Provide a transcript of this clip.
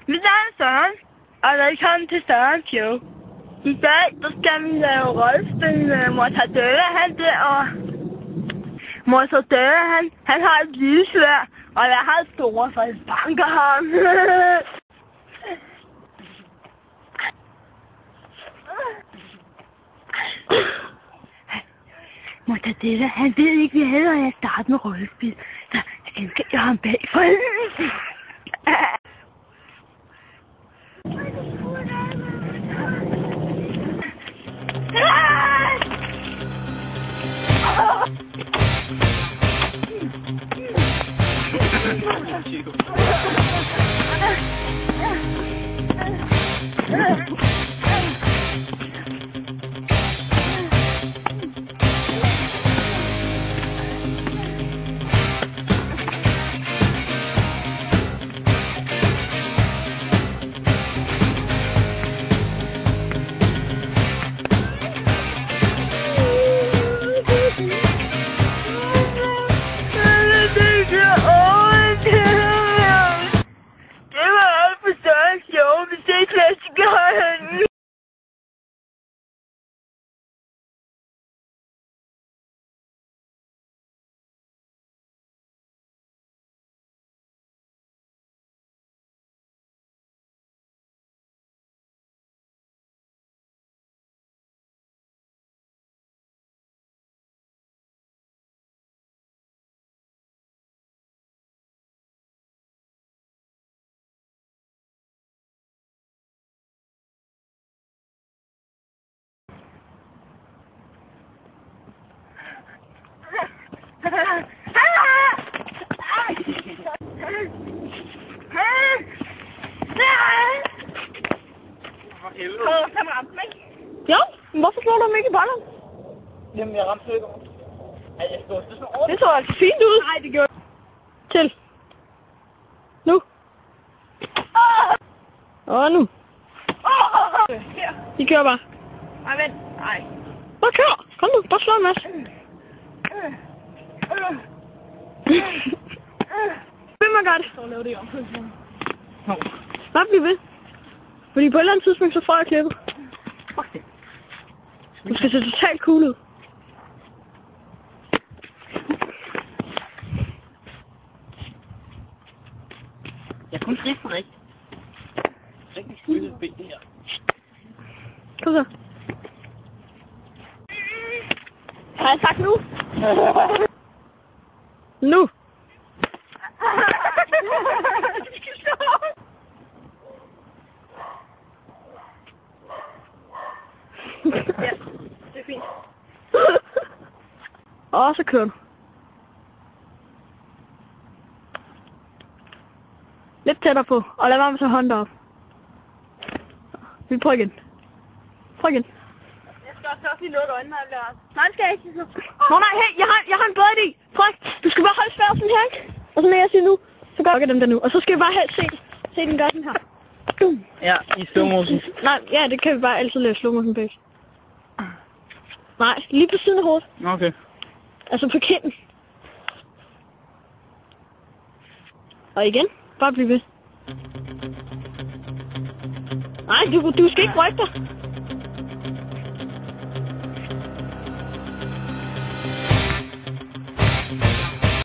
Mit navn er Søren, og velkommen til Sørens Show. I dag skal vi lave rollespil med Mortadella, han der, og Mortadella, han har et lille sværd, og jeg har et store, for jeg banker ham. Mortadella, han ved ikke, hvad hedder jeg starter med rollespil, så skal jeg ham bagfra. Han ramte mig ikke. Jo, men hvorfor slår du ham ikke i bolden? Jamen, jeg ramte ikke over. Jeg stod sådan over. Det så altså fint ud. Nej, det gjorde til. Nu. Og nu. Her. De kører bare. Nej, vent. Nej. Bare kør. Kom nu, bare slå en masse. Hvem må gøre det? Så laver det om. Bare bliv ved. Fordi på et eller andet tidspunkt, så får jeg klippet. Fuck det. Du skal se totalt cool ud. Jeg kunne skrifte rigtigt. Rigtig skyldet ben det her. Kom så. Har jeg sagt nu? Nu. Ja, det er fint. Og så kører du. Lidt tættere på, og lad være med at tage hånden op. Vi prøver igen. Prøv igen. Jeg skal også lige lukke øjnene, når jeg bliver... Nej, det skal jeg ikke. Nå nej, hey, jeg har en bedre idé. Prøv. Du skal bare holde sværd sådan her, ikke? Og så når jeg siger nu, så gør jeg dem der nu. Og så skal vi bare helst se den gøre sådan her. Ja, i slow motion. Nej, ja, det kan vi bare altid lave slow motion base. Nej, lige på siden af hovedet. Okay. Altså på kinden. Og igen. Bare bliv ved. Nej, du skal ikke rykke dig.